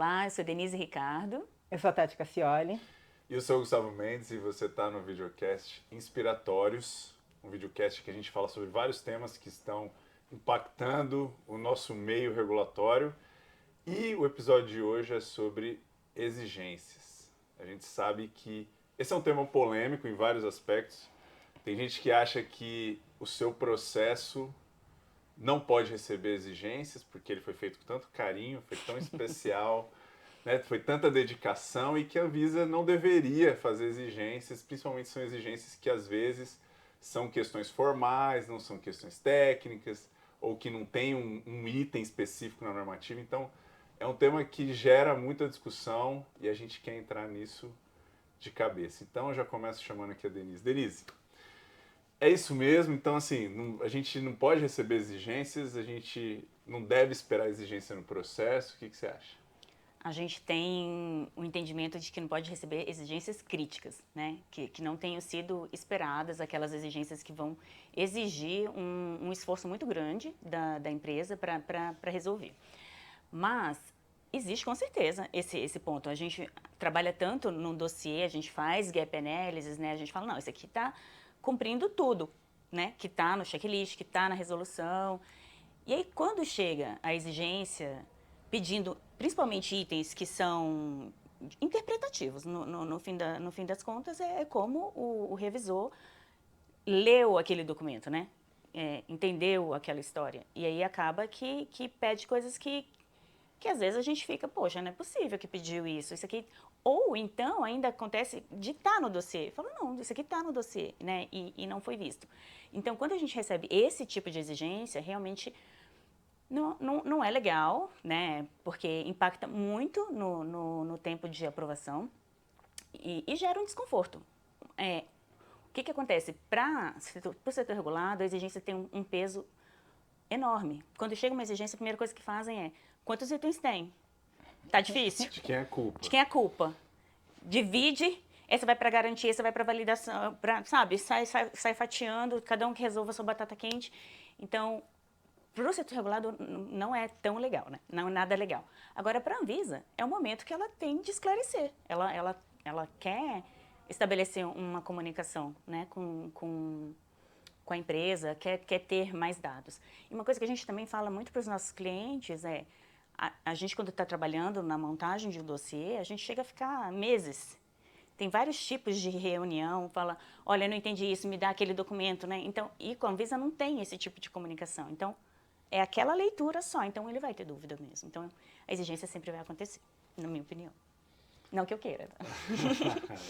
Olá, eu sou Denise Ricardo. Eu sou a Tati Cassioli. E eu sou o Gustavo Mendes e você está no videocast Inspiratórios, um videocast que a gente fala sobre vários temas que estão impactando o nosso meio regulatório. E o episódio de hoje é sobre exigências. A gente sabe que esse é um tema polêmico em vários aspectos. Tem gente que acha que o seu processo não pode receber exigências porque ele foi feito com tanto carinho, foi tão especial, né? Foi tanta dedicação e que a Anvisa não deveria fazer exigências, principalmente são exigências que às vezes são questões formais, não são questões técnicas ou que não tem um item específico na normativa. Então, é um tema que gera muita discussão e a gente quer entrar nisso de cabeça. Então, eu já começo chamando aqui a Denise. Denise, é isso mesmo? Então, assim, a gente não pode receber exigências, a gente não deve esperar exigência no processo. O que você acha? A gente tem o entendimento de que não pode receber exigências críticas, né? Que não tenham sido esperadas, aquelas exigências que vão exigir um esforço muito grande da empresa para resolver. Mas existe com certeza esse ponto. A gente trabalha tanto no dossiê, a gente faz gap analysis, né? A gente fala, não, esse aqui está cumprindo tudo, né? Que está no checklist, que está na resolução. E aí, quando chega a exigência pedindo, principalmente itens que são interpretativos, no fim das contas, é como o revisor leu aquele documento, né? Entendeu aquela história. E aí acaba que pede coisas que às vezes a gente fica, poxa, não é possível que pediu isso aqui. Ou então ainda acontece de estar no dossiê. Fala, não, isso aqui está no dossiê, né? E não foi visto. Então, quando a gente recebe esse tipo de exigência, realmente não é legal, né? Porque impacta muito no tempo de aprovação e gera um desconforto. O que acontece? Para o setor regulado, a exigência tem um peso enorme. Quando chega uma exigência, a primeira coisa que fazem é: quantos itens tem? Tá difícil? De quem é a culpa? De quem é a culpa? Divide, essa vai para garantia, essa vai para validação, sabe? Sai fatiando, cada um que resolva a sua batata quente. Então, para o setor regulado não é tão legal, né? Não é nada legal. Agora, para a Anvisa, é o momento que ela tem de esclarecer. Ela quer estabelecer uma comunicação, né, com a empresa, quer ter mais dados. E uma coisa que a gente também fala muito para os nossos clientes é, a gente quando está trabalhando na montagem de um dossiê, a gente chega a ficar meses. Tem vários tipos de reunião, fala, olha, eu não entendi isso, me dá aquele documento, né? Então, e com a Anvisa não tem esse tipo de comunicação. Então, é aquela leitura só, então ele vai ter dúvida mesmo. Então, a exigência sempre vai acontecer, na minha opinião. Não que eu queira.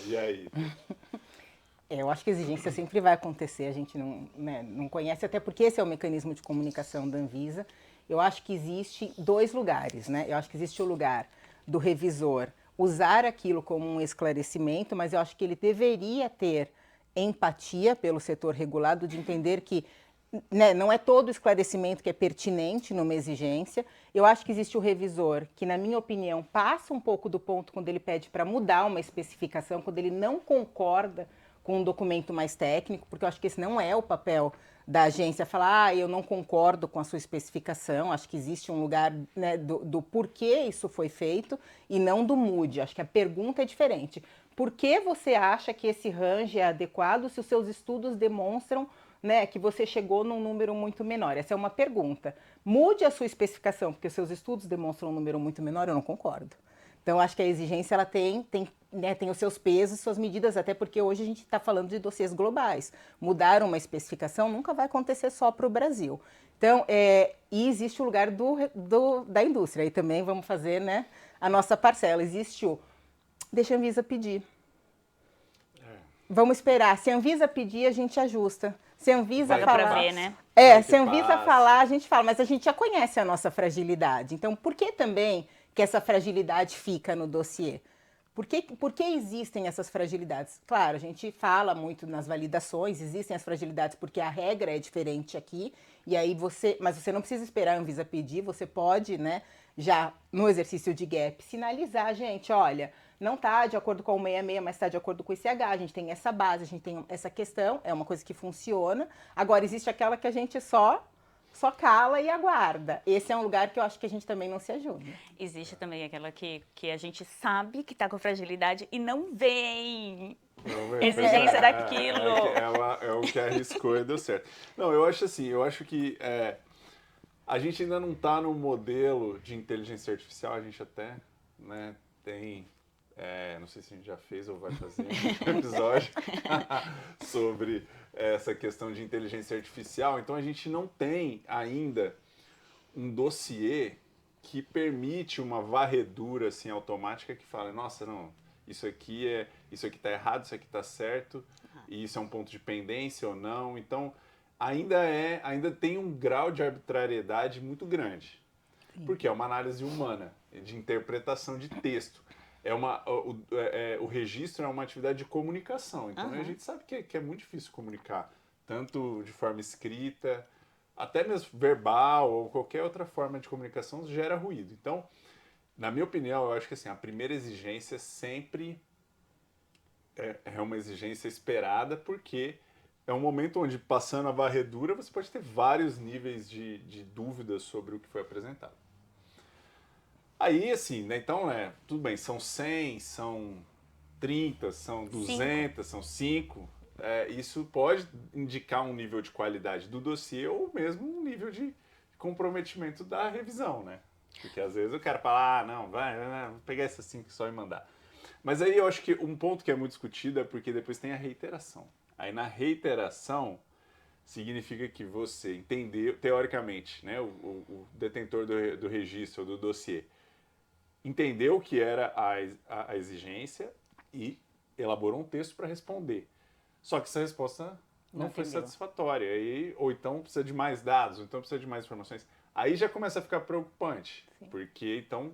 E aí? Eu acho que a exigência sempre vai acontecer, a gente não conhece, até porque esse é o mecanismo de comunicação da Anvisa. Eu acho que existe dois lugares, né? Eu acho que existe o lugar do revisor usar aquilo como um esclarecimento, mas eu acho que ele deveria ter empatia pelo setor regulado, de entender que, né, não é todo esclarecimento que é pertinente numa exigência. Eu acho que existe o revisor que, na minha opinião, passa um pouco do ponto quando ele pede para mudar uma especificação, quando ele não concorda com um documento mais técnico, porque eu acho que esse não é o papel da agência, falar, eu não concordo com a sua especificação. Acho que existe um lugar, né, do porquê isso foi feito e não do mude. Acho que a pergunta é diferente. Por que você acha que esse range é adequado se os seus estudos demonstram, né, que você chegou num número muito menor? Essa é uma pergunta. Mude a sua especificação, porque os seus estudos demonstram um número muito menor, eu não concordo. Então, acho que a exigência ela tem os seus pesos, suas medidas, até porque hoje a gente está falando de dossiês globais. Mudar uma especificação nunca vai acontecer só para o Brasil. Então, e existe o lugar da indústria, e também vamos fazer, né, a nossa parcela. Existe deixa a Anvisa pedir. Vamos esperar. Se a Anvisa pedir, a gente ajusta. Se a Anvisa falar... Pra ver, né? Se a Anvisa falar, a gente fala, mas a gente já conhece a nossa fragilidade. Então, por que também que essa fragilidade fica no dossiê? Por que existem essas fragilidades? Claro, a gente fala muito nas validações, existem as fragilidades porque a regra é diferente aqui, e aí mas você não precisa esperar a Anvisa pedir, você pode, né, já no exercício de gap, sinalizar, gente, olha, não está de acordo com o 66, mas está de acordo com o ICH, a gente tem essa base, a gente tem essa questão, é uma coisa que funciona. Agora, existe aquela que a gente só só cala e aguarda. Esse é um lugar que eu acho que a gente também não se ajuda. Existe também aquela que a gente sabe que está com fragilidade e não vem exigência daquilo. É o que arriscou e deu certo. Não, eu acho assim, eu acho que a gente ainda não está no modelo de inteligência artificial, a gente até, né, tem, não sei se a gente já fez ou vai fazer um episódio sobre essa questão de inteligência artificial, então a gente não tem ainda um dossiê que permite uma varredura assim automática que fala, nossa, não, isso aqui está errado, isso aqui está certo, e isso é um ponto de pendência ou não. Então, ainda tem um grau de arbitrariedade muito grande. Sim. Porque é uma análise humana, de interpretação de texto. O registro é uma atividade de comunicação. Então, a gente sabe que é muito difícil comunicar, tanto de forma escrita, até mesmo verbal ou qualquer outra forma de comunicação gera ruído. Então, na minha opinião, eu acho que assim, a primeira exigência sempre é uma exigência esperada, porque é um momento onde, passando a varredura, você pode ter vários níveis de dúvidas sobre o que foi apresentado. Aí, assim, né, então, tudo bem, são 100, são 30, são 200, são 5. Isso pode indicar um nível de qualidade do dossiê ou mesmo um nível de comprometimento da revisão, né? Porque às vezes o cara fala, não, vou pegar essas 5 só e mandar. Mas aí eu acho que um ponto que é muito discutido é porque depois tem a reiteração. Aí na reiteração significa que você entendeu, teoricamente, né, o detentor do registro ou do dossiê entendeu o que era a exigência e elaborou um texto para responder. Só que essa resposta não foi satisfatória. Ou então precisa de mais dados, ou então precisa de mais informações. Aí já começa a ficar preocupante. Sim. Porque, então,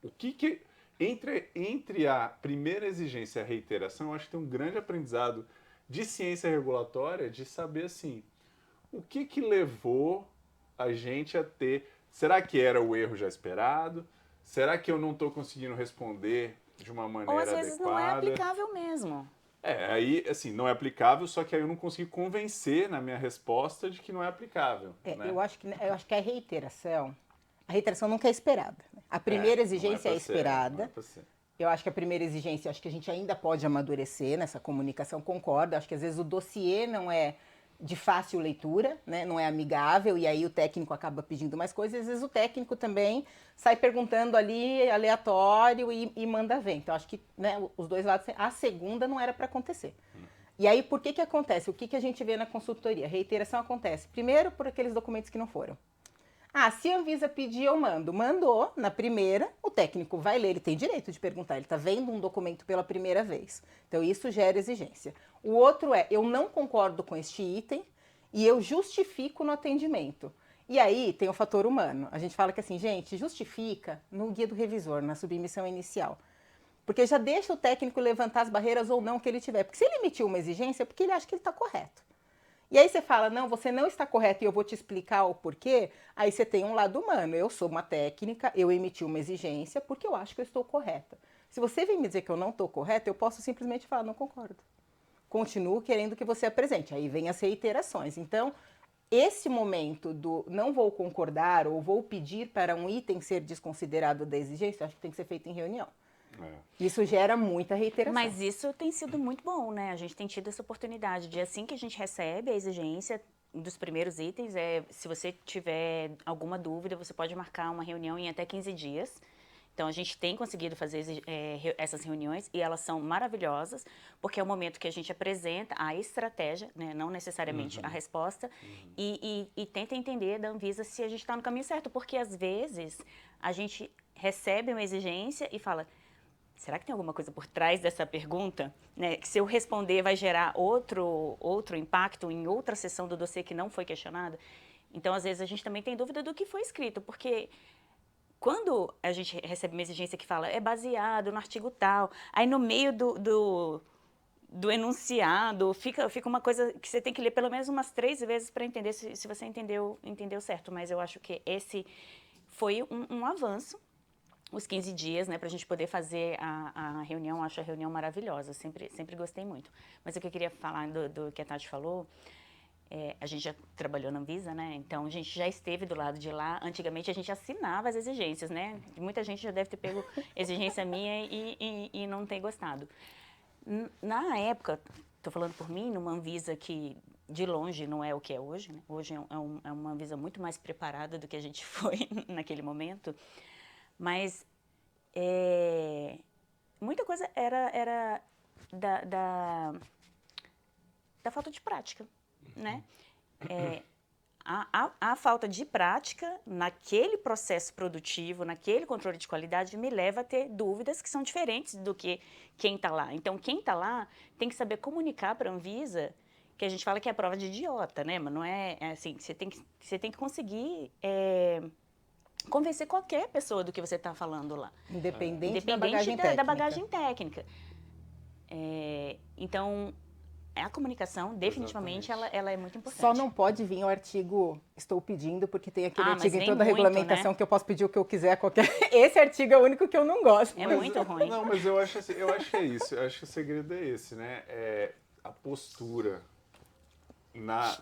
o que entre a primeira exigência e a reiteração, eu acho que tem um grande aprendizado de ciência regulatória de saber, assim, o que levou a gente a ter... Será que era o erro já esperado? Será que eu não estou conseguindo responder de uma maneira adequada? Ou às vezes não é aplicável mesmo. Aí, assim, não é aplicável, só que aí eu não consegui convencer na minha resposta de que não é aplicável. Né? Eu acho que a reiteração nunca é esperada. A primeira exigência é esperada. Eu acho que a primeira exigência, acho que a gente ainda pode amadurecer nessa comunicação, concordo. Acho que às vezes o dossiê não é de fácil leitura, né? Não é amigável, e aí o técnico acaba pedindo mais coisas, às vezes o técnico também sai perguntando ali, aleatório, e manda ver. Então, acho que, né, os dois lados, a segunda não era para acontecer. E aí, por que acontece? O que a gente vê na consultoria? A reiteração acontece, primeiro, por aqueles documentos que não foram. Se a Anvisa pedir, eu mando. Mandou, na primeira, o técnico vai ler, ele tem direito de perguntar, ele está vendo um documento pela primeira vez. Então, isso gera exigência. O outro eu não concordo com este item e eu justifico no atendimento. E aí, tem o fator humano. A gente fala que assim, gente, justifica no guia do revisor, na submissão inicial. Porque já deixa o técnico levantar as barreiras ou não que ele tiver. Porque se ele emitiu uma exigência, é porque ele acha que ele está correto. E aí você fala, não, você não está correto e eu vou te explicar o porquê. Aí você tem um lado humano. Eu sou uma técnica, eu emiti uma exigência porque eu acho que eu estou correta. Se você vem me dizer que eu não estou correta, eu posso simplesmente falar, não concordo. Continuo querendo que você apresente. Aí vem as reiterações. Então, esse momento do não vou concordar ou vou pedir para um item ser desconsiderado da exigência, acho que tem que ser feito em reunião. Isso gera muita reiteração. Mas isso tem sido muito bom, né? A gente tem tido essa oportunidade de, assim que a gente recebe a exigência dos primeiros itens, se você tiver alguma dúvida, você pode marcar uma reunião em até 15 dias. Então, a gente tem conseguido fazer essas reuniões e elas são maravilhosas, porque é o momento que a gente apresenta a estratégia, né? Não necessariamente a resposta, e tenta entender da Anvisa se a gente está no caminho certo, porque às vezes a gente recebe uma exigência e fala... Será que tem alguma coisa por trás dessa pergunta? Né? Que se eu responder vai gerar outro impacto em outra seção do dossiê que não foi questionada? Então, às vezes, a gente também tem dúvida do que foi escrito, porque quando a gente recebe uma exigência que fala é baseado no artigo tal, aí no meio do enunciado fica uma coisa que você tem que ler pelo menos umas 3 vezes para entender se você entendeu certo. Mas eu acho que esse foi um avanço. Os 15 dias, né, para a gente poder fazer a reunião, acho a reunião maravilhosa, sempre gostei muito. Mas o que eu queria falar do que a Tati falou, a gente já trabalhou na Anvisa, né? Então a gente já esteve do lado de lá. Antigamente a gente assinava as exigências, né? Muita gente já deve ter pego exigência minha e não ter gostado. Na época, estou falando por mim, numa Anvisa que de longe não é o que é hoje, né? Hoje é uma Anvisa muito mais preparada do que a gente foi naquele momento, mas muita coisa era da falta de prática, né? A falta de prática naquele processo produtivo, naquele controle de qualidade, me leva a ter dúvidas que são diferentes do que quem está lá. Então, quem está lá tem que saber comunicar para a Anvisa, que a gente fala que é a prova de idiota, né? Mas não é assim, você tem que conseguir convencer qualquer pessoa do que você está falando lá. Independente da bagagem técnica. Da bagagem técnica. Então, a comunicação, definitivamente, ela é muito importante. Só não pode vir o artigo "estou pedindo", porque tem aquele artigo em vem toda a muito, regulamentação, né? que eu posso pedir o que eu quiser a qualquer... Esse artigo é o único que eu não gosto. É muito ruim. Não, mas eu acho que é isso. Eu acho que o segredo é esse, né? É a postura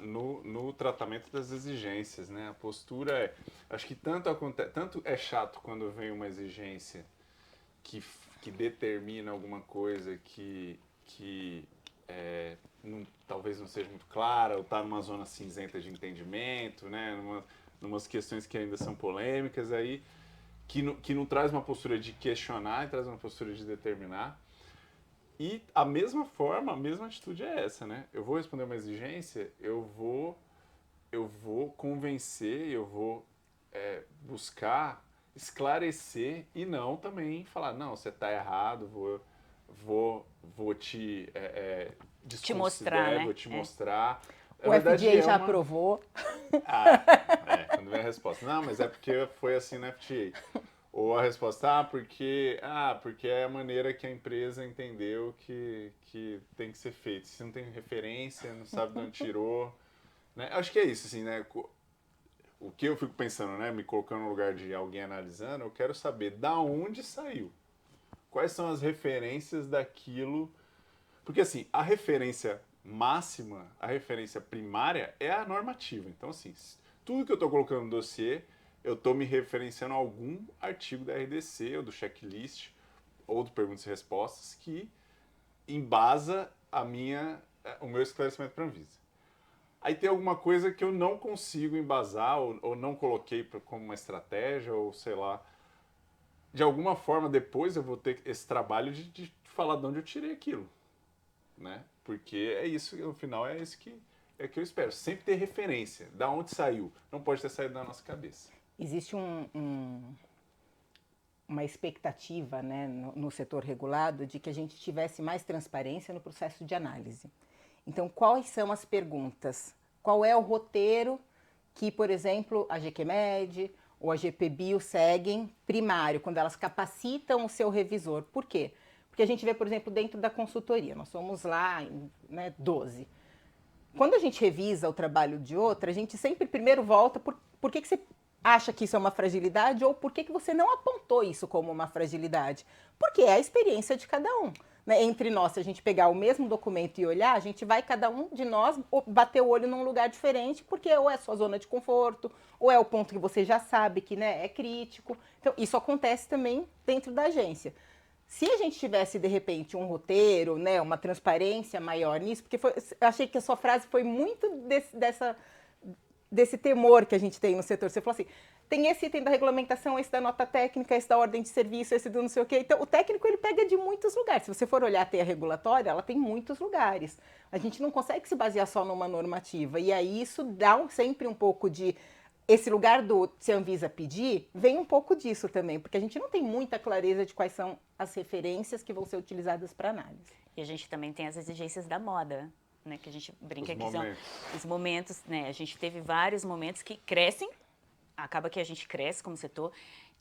no tratamento das exigências, né? A postura acho que tanto é chato quando vem uma exigência que determina alguma coisa que talvez não seja muito clara, ou está numa zona cinzenta de entendimento, né? Numas questões que ainda são polêmicas, aí, que não traz uma postura de questionar, e traz uma postura de determinar. E a mesma forma, a mesma atitude é essa, né? Eu vou responder uma exigência, eu vou convencer, eu vou buscar esclarecer e não também falar, não, você está errado, vou te mostrar, né? Vou te mostrar. O FDA já aprovou. Quando vem a resposta, não, mas é porque foi assim na FDA. Ou a resposta, porque é a maneira que a empresa entendeu que tem que ser feito. Se não tem referência, não sabe de onde tirou. Né? Acho que é isso, assim, né? O que eu fico pensando, né? Me colocando no lugar de alguém analisando, eu quero saber da onde saiu. Quais são as referências daquilo. Porque, assim, a referência máxima, a referência primária é a normativa. Então, assim, tudo que eu estou colocando no dossiê, eu estou me referenciando a algum artigo da RDC, ou do checklist, ou do perguntas e respostas, que embasa o meu esclarecimento para a Anvisa. Aí tem alguma coisa que eu não consigo embasar, ou não coloquei como uma estratégia, ou sei lá. De alguma forma, depois eu vou ter esse trabalho de falar de onde eu tirei aquilo. Né? Porque é isso, no final, é isso que eu espero. Sempre ter referência. Da onde saiu. Não pode ter saído da nossa cabeça. Existe uma expectativa, né, no setor regulado de que a gente tivesse mais transparência no processo de análise. Então, quais são as perguntas? Qual é o roteiro que, por exemplo, a GQMed ou a GPBio seguem primário, quando elas capacitam o seu revisor? Por quê? Porque a gente vê, por exemplo, dentro da consultoria, nós somos lá, né, 12. Quando a gente revisa o trabalho de outra, a gente sempre primeiro volta por que você acha que isso é uma fragilidade ou por que você não apontou isso como uma fragilidade. Porque é a experiência de cada um. Né? Entre nós, se a gente pegar o mesmo documento e olhar, a gente vai, cada um de nós, bater o olho num lugar diferente, porque ou é a sua zona de conforto, ou é o ponto que você já sabe que, né, é crítico. Então, isso acontece também dentro da agência. Se a gente tivesse, de repente, um roteiro, né, uma transparência maior nisso, porque eu achei que a sua frase foi muito desse temor que a gente tem no setor. Você falou assim, tem esse item da regulamentação, esse da nota técnica, esse da ordem de serviço, esse do não sei o quê. Então, o técnico, ele pega de muitos lugares. Se você for olhar a teia regulatória, ela tem muitos lugares. A gente não consegue se basear só numa normativa. E aí, isso dá sempre um pouco de... Esse lugar do se a Anvisa pedir, vem um pouco disso também, porque a gente não tem muita clareza de quais são as referências que vão ser utilizadas para análise. E a gente também tem as exigências da moda, né, que a gente brinca os que momentos. São os momentos, né? A gente teve vários momentos que crescem, acaba que a gente cresce como setor.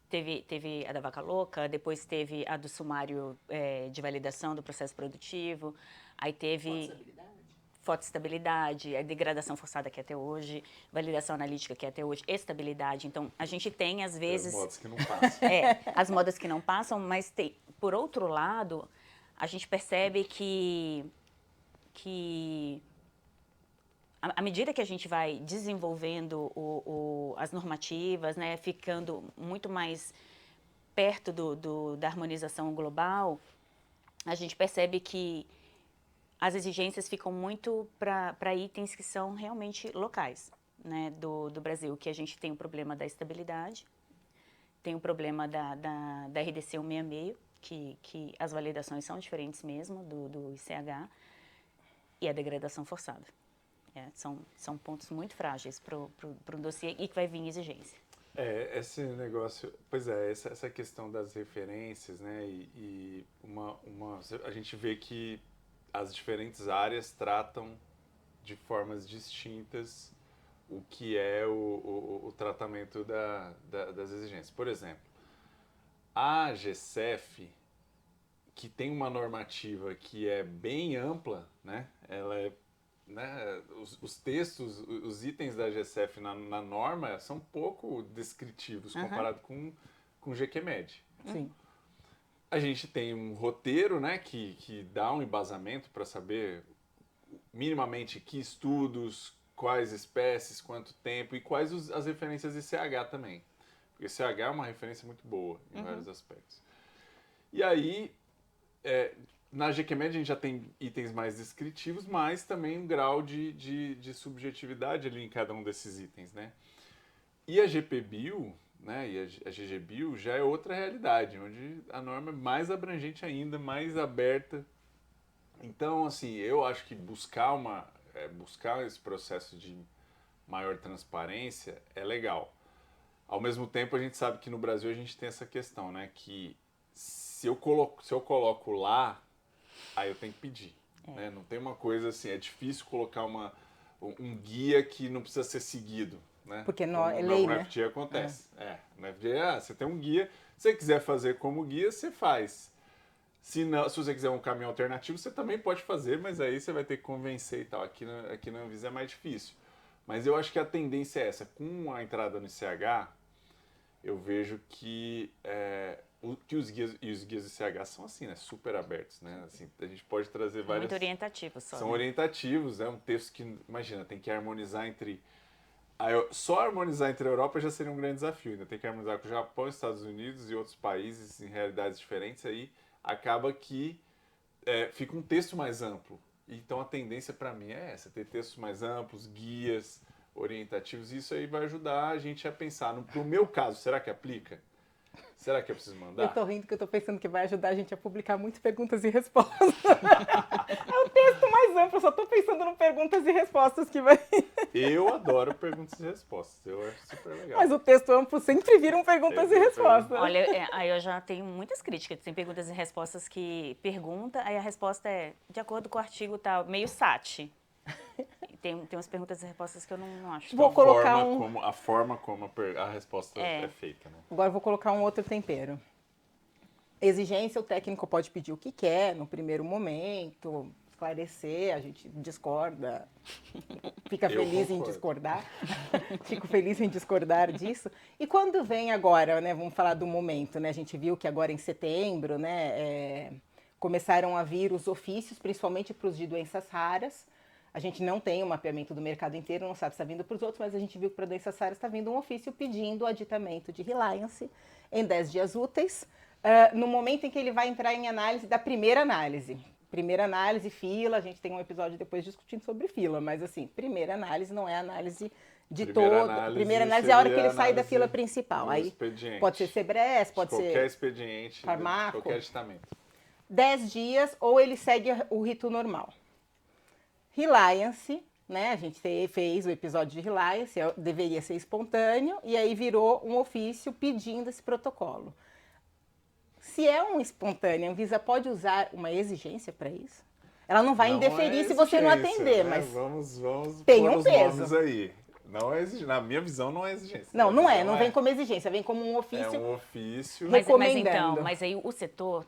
Teve a da vaca louca, depois teve a do sumário de validação do processo produtivo, aí teve fotoestabilidade, a degradação forçada que é até hoje, validação analítica que é até hoje, estabilidade. Então, a gente tem, às vezes... As modas que não passam. As modas que não passam, mas tem, por outro lado, a gente percebe que à medida que a gente vai desenvolvendo as normativas, né, ficando muito mais perto da harmonização global, a gente percebe que as exigências ficam muito para itens que são realmente locais, né, do Brasil, que a gente tem o problema da estabilidade, tem o problema da RDC 166, que as validações são diferentes mesmo do ICH, e a degradação forçada. São pontos muito frágeis para o dossiê e que vai vir exigência. Esse negócio, pois é, essa questão das referências, né, a gente vê que as diferentes áreas tratam de formas distintas o que é o tratamento das exigências. Por exemplo, a AGCEF, que tem uma normativa que é bem ampla, né, ela é, né, os textos, os itens da AGCEF na norma são pouco descritivos comparado com o GQMed. Sim. A gente tem um roteiro, né, que dá um embasamento para saber minimamente que estudos, quais espécies, quanto tempo e quais as referências de CH também. Porque CH é uma referência muito boa em vários aspectos. E aí, na GQMed a gente já tem itens mais descritivos, mas também um grau de subjetividade ali em cada um desses itens, né? E a GPBio, né, e a GGBio já é outra realidade, onde a norma é mais abrangente ainda, mais aberta. Então, assim, eu acho que buscar esse processo de maior transparência é legal. Ao mesmo tempo, a gente sabe que no Brasil a gente tem essa questão, né, que se eu coloco lá, aí eu tenho que pedir. Né? Não tem uma coisa assim, é difícil colocar um guia que não precisa ser seguido. Né? Porque não é lei, né? No FGA acontece. No FGA, você tem um guia, se você quiser fazer como guia, você faz. Se você quiser um caminho alternativo, você também pode fazer, mas aí você vai ter que convencer e tal. Aqui na Anvisa é mais difícil. Mas eu acho que a tendência é essa. Com a entrada no ICH, eu vejo que os guias do ICH são assim, né? Super abertos, né? Assim, a gente pode trazer várias... Muito orientativos só. São né? orientativos, é um texto que, imagina, tem que harmonizar entre... Só harmonizar entre a Europa já seria um grande desafio. Ainda tem que harmonizar com o Japão, Estados Unidos e outros países em realidades diferentes. Aí acaba que fica um texto mais amplo. Então a tendência para mim é essa, ter textos mais amplos, guias orientativos. E isso aí vai ajudar a gente a pensar. No meu caso, será que aplica? Será que eu preciso mandar? Eu tô rindo que eu tô pensando que vai ajudar a gente a publicar muitas perguntas e respostas. É o texto mais amplo, eu só tô pensando no perguntas e respostas que vai... Eu adoro perguntas e respostas, eu acho super legal. Mas o texto amplo sempre viram perguntas e respostas. Olha, aí eu já tenho muitas críticas. Tem perguntas e respostas que pergunta, aí a resposta é de acordo com o artigo tal, meio SAT. Tem umas perguntas e respostas que eu não acho. Vou colocar a forma como a resposta é feita, né? Agora vou colocar um outro tempero. Exigência, o técnico pode pedir o que quer no primeiro momento, esclarecer, a gente discorda, fica feliz em discordar, fico feliz em discordar disso. E quando vem agora, né, vamos falar do momento, né, a gente viu que agora em setembro, né, começaram a vir os ofícios, principalmente para os de doenças raras. A gente não tem o mapeamento do mercado inteiro, não sabe se está vindo para os outros, mas a gente viu que para doenças raras está vindo um ofício pedindo o aditamento de Reliance em 10 dias úteis, no momento em que ele vai entrar em análise da primeira análise. Primeira análise, fila, a gente tem um episódio depois discutindo sobre fila, mas assim, primeira análise não é análise de todo. Primeira análise é a hora que ele sai da fila principal. Aí expediente. pode ser Sebres, pode ser qualquer expediente, farmaco, qualquer aditamento. 10 dias ou ele segue o rito normal. Reliance, né? A gente fez o episódio de Reliance, deveria ser espontâneo, e aí virou um ofício pedindo esse protocolo. Se é um espontâneo, a Anvisa pode usar uma exigência para isso? Ela não vai indeferir se você não atender, né? mas vamos tem pôr um os peso. nomes aí. Não é na minha visão não é exigência. Não vem como exigência, vem como um ofício. É um ofício. Mas aí o setor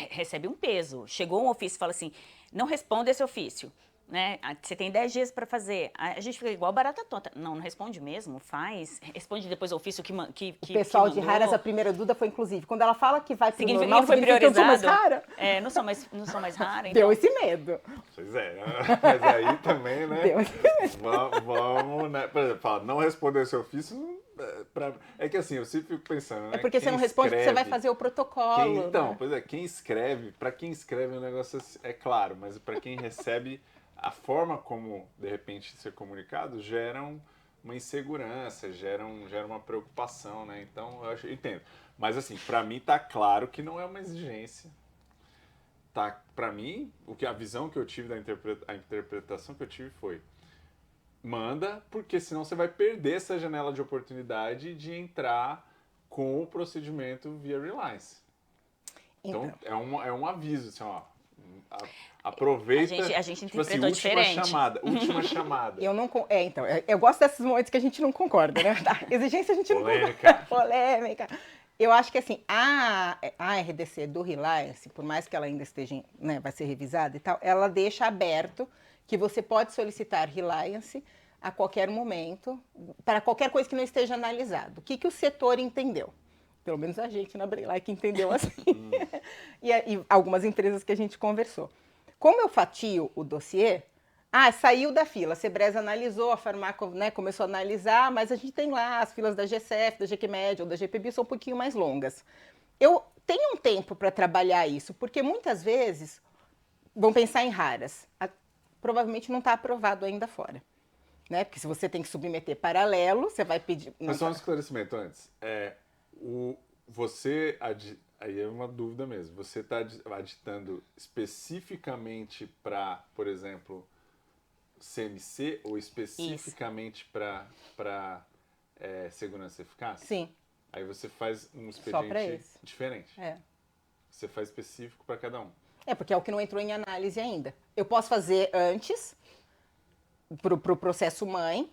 recebe um peso. Chegou um ofício e fala assim, não responda esse ofício. né? Você tem 10 dias para fazer. A gente fica igual barata tonta. Não responde mesmo, faz. Responde depois o ofício que O pessoal que de mandou. raras, a primeira dúvida foi inclusive, quando ela fala que vai pro Significa normal, que foi significa que eu sou mais priorizado. rara. Não sou mais rara. Deu Então, esse medo. Pois é, mas aí também, né? Deu esse medo. Vamos, né? Por exemplo, fala, não responder esse ofício, é que assim, eu sempre fico pensando, né? É porque você não responde porque você vai fazer o protocolo. Então, né? pois é, para quem escreve o negócio é claro, mas para quem recebe, a forma como, de repente, ser comunicado gera uma insegurança, gera uma preocupação, né? Então, eu entendo. Mas assim, para mim tá claro que não é uma exigência. Tá, para mim, a visão que eu tive a interpretação que eu tive foi: manda, porque senão você vai perder essa janela de oportunidade de entrar com o procedimento via Reliance. Então é um aviso, assim, ó. Aproveita. A gente tipo assim, interpretou diferente. Última chamada. Eu não. Então, eu gosto desses momentos que a gente não concorda, né? Tá, exigência a gente Polêmica. não concorda. Polêmica. Eu acho que assim, a RDC do Reliance, por mais que ela ainda esteja, né, vai ser revisada e tal, ela deixa aberto que você pode solicitar Reliance a qualquer momento, para qualquer coisa que não esteja analisado. O que o setor entendeu? Pelo menos a gente na Brilai que entendeu assim. E algumas empresas que a gente conversou. Como eu fatio o dossiê, saiu da fila, a Sebresa analisou, a Farmaco, né, começou a analisar, mas a gente tem lá as filas da GCF, da GQMed ou da GPB, são um pouquinho mais longas. Eu tenho um tempo para trabalhar isso, porque muitas vezes, vão pensar em raras, provavelmente não está aprovado ainda fora. Né? Porque se você tem que submeter paralelo, você vai pedir... Mas só um esclarecimento antes. Aí é uma dúvida mesmo. Você está aditando especificamente para, por exemplo, CMC ou especificamente para segurança eficaz? Sim. Aí você faz um expediente diferente. É. Você faz específico para cada um. Porque é o que não entrou em análise ainda. Eu posso fazer antes, para o processo mãe,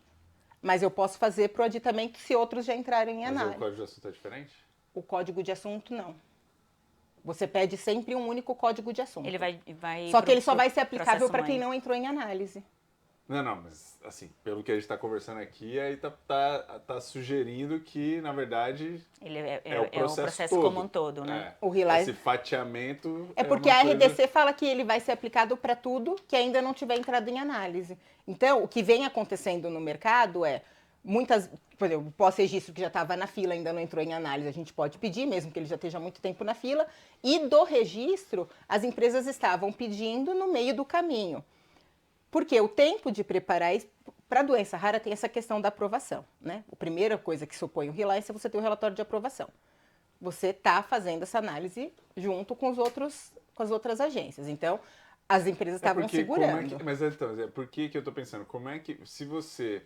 mas eu posso fazer para o aditamento se outros já entrarem em análise. Mas o código de assunto é diferente? O código de assunto, não. Você pede sempre um único código de assunto. Ele vai Só que ele só vai ser aplicável para quem não entrou em análise. Não, mas assim, pelo que a gente está conversando aqui, aí tá sugerindo que, na verdade, ele é o processo todo. Como um todo, né? O Reliance... Esse fatiamento... É porque a RDC fala que ele vai ser aplicado para tudo que ainda não tiver entrado em análise. Então, o que vem acontecendo no mercado é, por exemplo, o pós-registro que já estava na fila, ainda não entrou em análise, a gente pode pedir, mesmo que ele já esteja há muito tempo na fila, e do registro, as empresas estavam pedindo no meio do caminho. Porque o tempo de preparar para doença rara tem essa questão da aprovação, né? A primeira coisa que supõe o Reliance é você ter o relatório de aprovação. Você está fazendo essa análise junto com as outras agências. Então, as empresas estavam segurando. Mas então, por que eu estou pensando? Como é que, se você...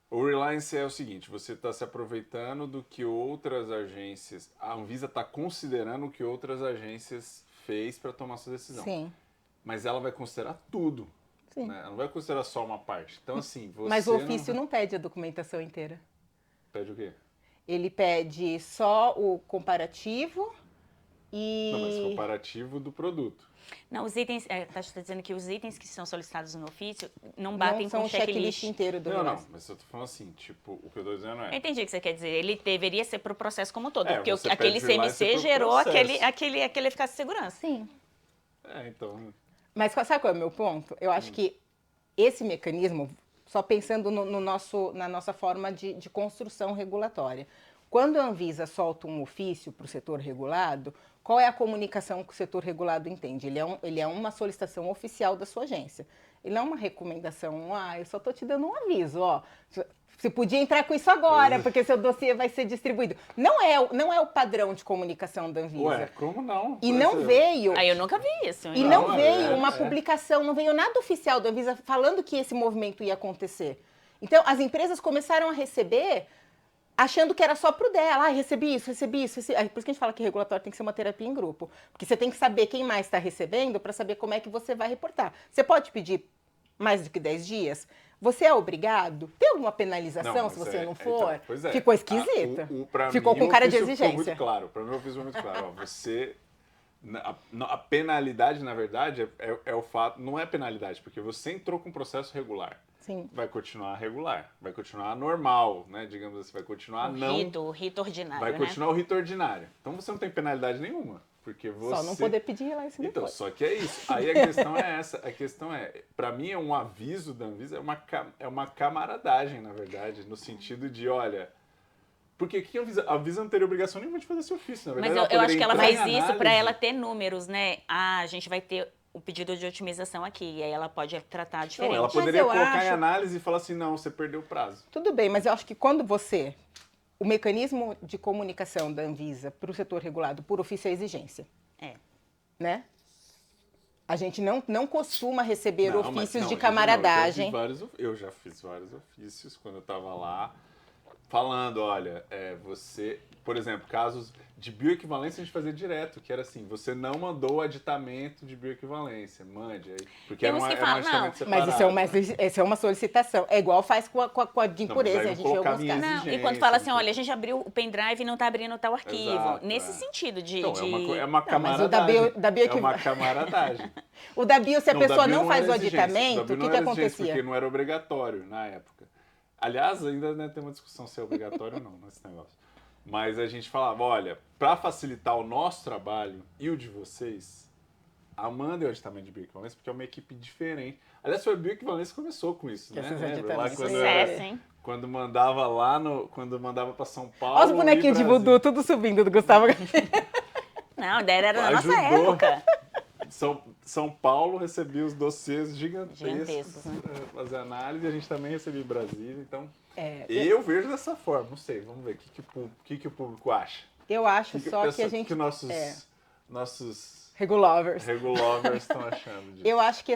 O Reliance é o seguinte, você está se aproveitando do que outras agências... A Anvisa está considerando o que outras agências fez para tomar sua decisão. Sim. Mas ela vai considerar tudo. Sim. Né? Ela não vai considerar só uma parte. Então, assim, você... Mas o ofício não pede a documentação inteira. Pede o quê? Ele pede só o comparativo e... Não, mas comparativo do produto. Não, os itens... Está dizendo que os itens que são solicitados no ofício não batem com com o checklist inteiro do Não, mas eu tô falando assim, tipo, o que eu tô dizendo é... Eu entendi o que você quer dizer. Ele deveria ser para o processo como um todo. Porque você aquele pede Reliance CMC pro gerou processo. aquele eficácia de segurança. Sim. Então... Mas sabe qual é o meu ponto? Eu acho que esse mecanismo, só pensando na nossa forma de construção regulatória, quando a Anvisa solta um ofício para o setor regulado, qual é a comunicação que o setor regulado entende? Ele é uma solicitação oficial da sua agência. Ele não é uma recomendação, eu só estou te dando um aviso, ó. Você podia entrar com isso agora, porque seu dossiê vai ser distribuído. Não é o padrão de comunicação da Anvisa. Ué, como não? E não veio... Eu nunca vi isso. E não veio uma publicação, não veio nada oficial da Anvisa falando que esse movimento ia acontecer. Então, as empresas começaram a receber achando que era só pro dela. Recebi isso. Por isso que a gente fala que regulatório tem que ser uma terapia em grupo. Porque você tem que saber quem mais está recebendo para saber como é que você vai reportar. Você pode pedir mais do que 10 dias? Você é obrigado? Tem alguma penalização se você não for? Então, pois é. Ficou esquisito. Ficou com cara de exigência. Ficou muito claro. Para mim, eu fiz muito claro. Ó, você A penalidade, na verdade, é o fato... Não é penalidade, porque você entrou com um processo regular. Sim. Vai continuar regular, vai continuar normal, né? Digamos assim, vai continuar O rito ordinário, vai continuar o rito ordinário. Então você não tem penalidade nenhuma, porque você... Só não poder pedir relance Então, depois. só que é isso. Aí a questão é essa. A questão é, para mim é um aviso da Anvisa, é uma camaradagem, na verdade, no sentido de, olha... Porque que a Anvisa não teria obrigação nenhuma de fazer esse ofício, na verdade. Mas eu acho que ela entrar em faz isso para análise. ela ter números, né? Ah, a gente vai ter o pedido de otimização aqui, e aí ela pode tratar Não, diferente. ela poderia eu colocar em acho- análise e falar assim, não, você perdeu o prazo. Tudo bem, mas eu acho que quando você... O mecanismo de comunicação da Anvisa para o setor regulado por ofício é exigência, É. né? A gente não costuma receber Não, mas- ofícios não, de gente, camaradagem. eu já fiz vários ofícios quando eu estava lá, falando, olha, você... Por exemplo, casos de bioequivalência a gente fazia direto, que era assim, você não mandou o aditamento de bioequivalência, mande aí. Porque Tem era, uns que era um falam, aditamento não, separado. Isso é uma solicitação. É igual faz com a de Não, impureza, mas aí a eu gente vê colocar alguns minha casos. não, e quando exigência, fala assim, não sei olha, a gente abriu o pendrive e não tá abrindo tal arquivo. Exato, Nesse sentido de... Então, é uma Não, mas o da camaradagem. bio- da bio- É uma camaradagem. O da bio, se a Não, pessoa da bio não faz era o exigência. Da aditamento, bio o não que era exigência, acontecia? Porque não era obrigatório na época. Aliás, ainda né, tem uma discussão se é obrigatório ou não nesse negócio. Mas a gente falava, olha, para facilitar o nosso trabalho e o de vocês, manda o aditamento de bioequivalência, porque é uma equipe diferente. Aliás, foi a bioequivalência que começou com isso, né? Esses Lembra? Lá aditamentos. quando Sucesso, hein? quando mandava quando mandava para São Paulo. Olha os bonequinhos e de Brasília. voodoo, tudo subindo do Gustavo. Não, a ideia era na nossa Ajudou. época. São Paulo recebia os dossiês Gigantescos, gigantescos né? para fazer análise, e a gente também recebia em Brasília, então É, eu vejo dessa forma, não sei, vamos ver o que o público acha. eu acho O que, só que a gente... que nossos Regulovers. regulovers estão achando disso. Eu acho que,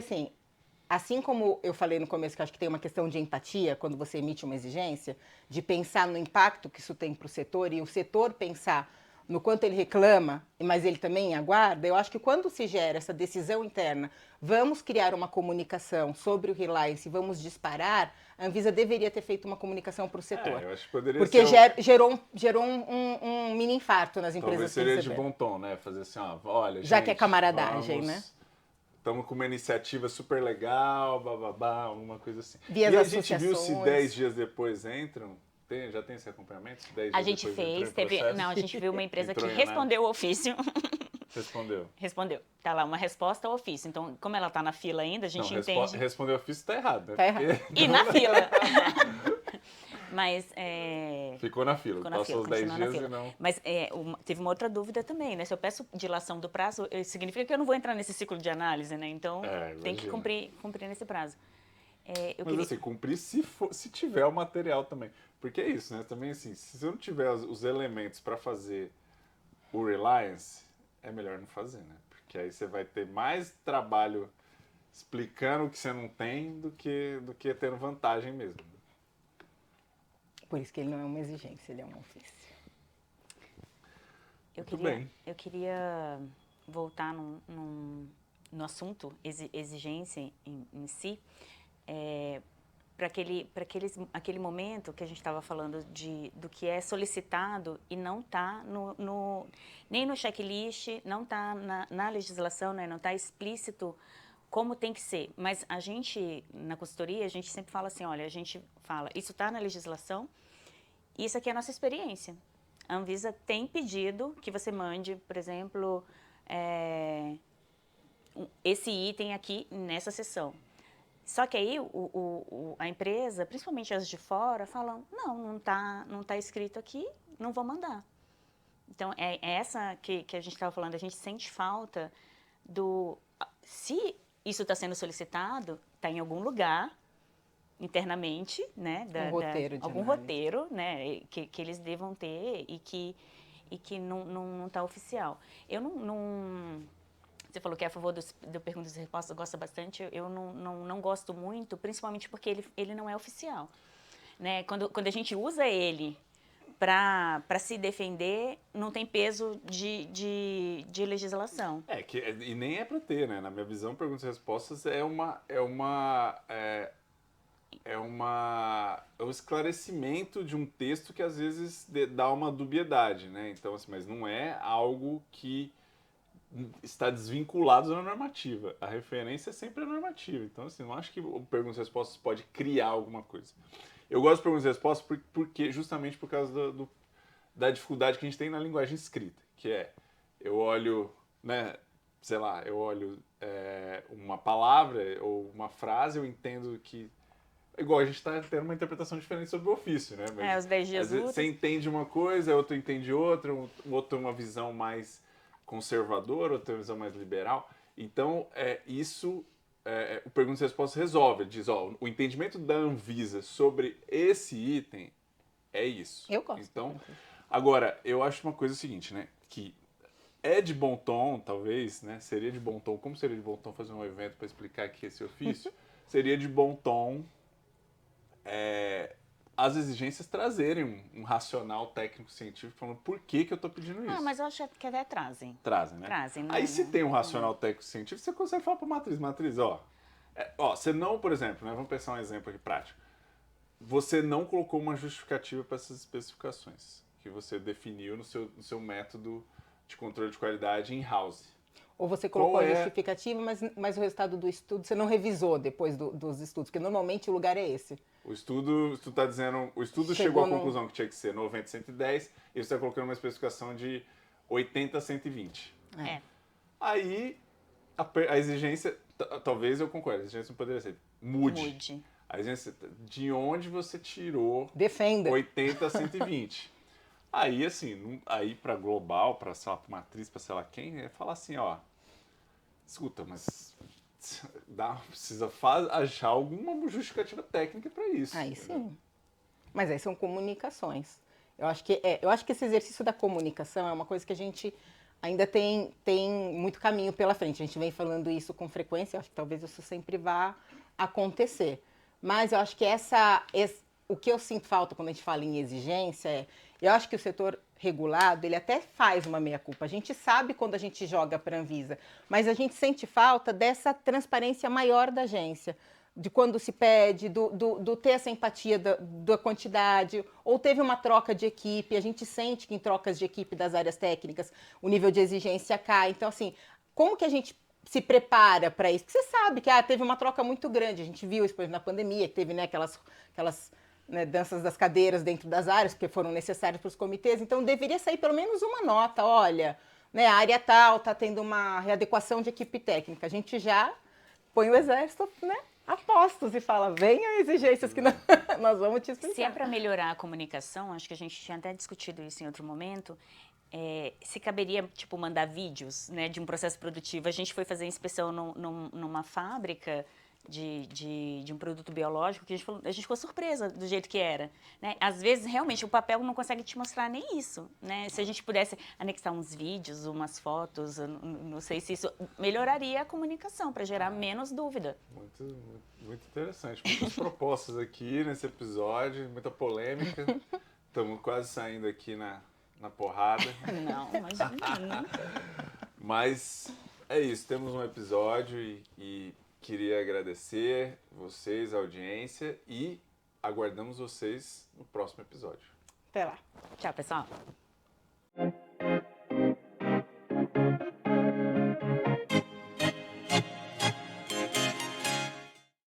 assim como eu falei no começo, que acho que tem uma questão de empatia quando você emite uma exigência, de pensar no impacto que isso tem para o setor e o setor pensar no quanto ele reclama, mas ele também aguarda, eu acho que quando se gera essa decisão interna, vamos criar uma comunicação sobre o Reliance, vamos disparar, a Anvisa deveria ter feito uma comunicação para o setor. Eu acho que poderia Porque ser gerou um mini infarto nas talvez empresas que seria de receberam. bom tom, né? Fazer assim, ó, olha, Já gente, que é camaradagem, né? Estamos com uma iniciativa super legal, bababá, alguma coisa assim. Via E as a gente viu se associações. 10 dias depois entram. Já tem esse acompanhamento? Se 10 A dias gente depois entrou fez, em processo? não, a gente viu uma empresa que Entrou em análise? respondeu o ofício. Respondeu. Respondeu. Tá lá, uma resposta ao ofício. Então, como ela tá na fila ainda, a gente Não, entende. respondeu ofício tá errado, né? Tá errado. Porque E na fila. Mas ficou na fila, ficou na passou fila, os 10 continua na dias fila. e não... Mas teve uma outra dúvida também, né? Se eu peço dilação do prazo, significa que eu não vou entrar nesse ciclo de análise, né? Então, tem que imagina. cumprir nesse prazo. Mas assim, cumprir se tiver o material também. Porque é isso, né? Também assim, se eu não tiver os elementos para fazer o Reliance, é melhor não fazer, né? Porque aí você vai ter mais trabalho explicando o que você não tem do que tendo vantagem mesmo. Por isso que ele não é uma exigência, ele é um ofício. Eu queria voltar no assunto exigência em si, para aquele momento que a gente estava falando do que é solicitado e não está nem no checklist, não está na legislação, né, não está explícito como tem que ser. Mas a gente, na consultoria, a gente sempre fala assim, olha, a gente fala, isso está na legislação, isso aqui é a nossa experiência. A Anvisa tem pedido que você mande, por exemplo, esse item aqui nessa sessão. Só que aí a empresa, principalmente as de fora, falam, não tá escrito aqui, não vou mandar. Então, é essa que a gente estava falando, a gente sente falta se isso está sendo solicitado, está em algum lugar, internamente, né? Algum roteiro, né? Que eles devam ter e que não está oficial. Eu não você falou que é a favor do perguntas e respostas, gosta bastante. Eu não gosto muito, principalmente porque ele não é oficial. Né? Quando a gente usa ele para se defender, não tem peso de legislação. E nem é para ter, né? Na minha visão, perguntas e respostas é um esclarecimento de um texto que às vezes dá uma dubiedade, né? Então, assim, mas não é algo que está desvinculado da normativa. A referência é sempre a normativa. Então, assim, não acho que o perguntas e respostas pode criar alguma coisa. Eu gosto de perguntas e respostas porque justamente por causa da dificuldade que a gente tem na linguagem escrita, que é, eu olho, né, sei lá, eu olho uma palavra ou uma frase, eu entendo que igual a gente está tendo uma interpretação diferente sobre o ofício, né? Mas, os 10 dias às vezes úteis. você entende uma coisa, outro entende outra, o outro tem uma visão mais conservadora, outro tem uma visão mais liberal. Então, o Perguntas e Respostas resolve. Ele diz, o entendimento da Anvisa sobre esse item é isso. Eu gosto. Então, agora, eu acho uma coisa seguinte, né? Que é de bom tom, talvez, né? Seria de bom tom, como seria de bom tom fazer um evento para explicar aqui esse ofício? Seria de bom tom as exigências trazerem um racional técnico-científico falando por que eu estou pedindo isso. Mas eu acho que até trazem. Trazem, né? Trazem. Aí se tem um racional técnico-científico, você consegue falar para matriz, você não, por exemplo, né, vamos pensar um exemplo aqui prático. Você não colocou uma justificativa para essas especificações que você definiu no seu método de controle de qualidade in-house. Ou você colocou a justificativa, mas o resultado do estudo você não revisou depois dos estudos, porque normalmente o lugar é esse. O estudo está dizendo, o estudo chegou à conclusão que tinha que ser 90, 110, e você está colocando uma especificação de 80, 120. Aí a exigência, talvez eu concorde, a exigência não poderia ser, mude. A exigência, de onde você tirou Defenda. 80, 120. Aí, assim, aí para global, para, sei lá, pra matriz, para sei lá quem, falar assim, escuta, mas precisa achar alguma justificativa técnica para isso. Aí sim. Mas aí são comunicações. Eu acho que esse exercício da comunicação é uma coisa que a gente ainda tem muito caminho pela frente. A gente vem falando isso com frequência, eu acho que talvez isso sempre vá acontecer. Mas eu acho que o que eu sinto falta quando a gente fala em exigência eu acho que o setor regulado, ele até faz uma meia-culpa. A gente sabe quando a gente joga para a Anvisa, mas a gente sente falta dessa transparência maior da agência, de quando se pede, do ter essa empatia da quantidade, ou teve uma troca de equipe, a gente sente que em trocas de equipe das áreas técnicas o nível de exigência cai. Então, assim, como que a gente se prepara para isso? Porque você sabe que teve uma troca muito grande, a gente viu isso na pandemia, que teve aquelas danças das cadeiras dentro das áreas, porque foram necessárias para os comitês, então deveria sair pelo menos uma nota, olha, a área tal está tendo uma readequação de equipe técnica, a gente já põe o exército, a postos e fala, venham exigências que nós vamos te explicar. Se é para melhorar a comunicação, acho que a gente tinha até discutido isso em outro momento, se caberia, mandar vídeos, de um processo produtivo. A gente foi fazer inspeção numa fábrica de um produto biológico que a gente ficou surpresa do jeito que era, né? Às vezes, realmente, o papel não consegue te mostrar nem isso, né? Se a gente pudesse anexar uns vídeos, umas fotos, não sei se isso melhoraria a comunicação, para gerar menos dúvida. Muito, muito, muito interessante. Muitas propostas aqui nesse episódio, muita polêmica. Estamos quase saindo aqui na porrada. Não, imagina. Mas é isso, temos um episódio e queria agradecer vocês, a audiência, e aguardamos vocês no próximo episódio. Até lá. Tchau, pessoal.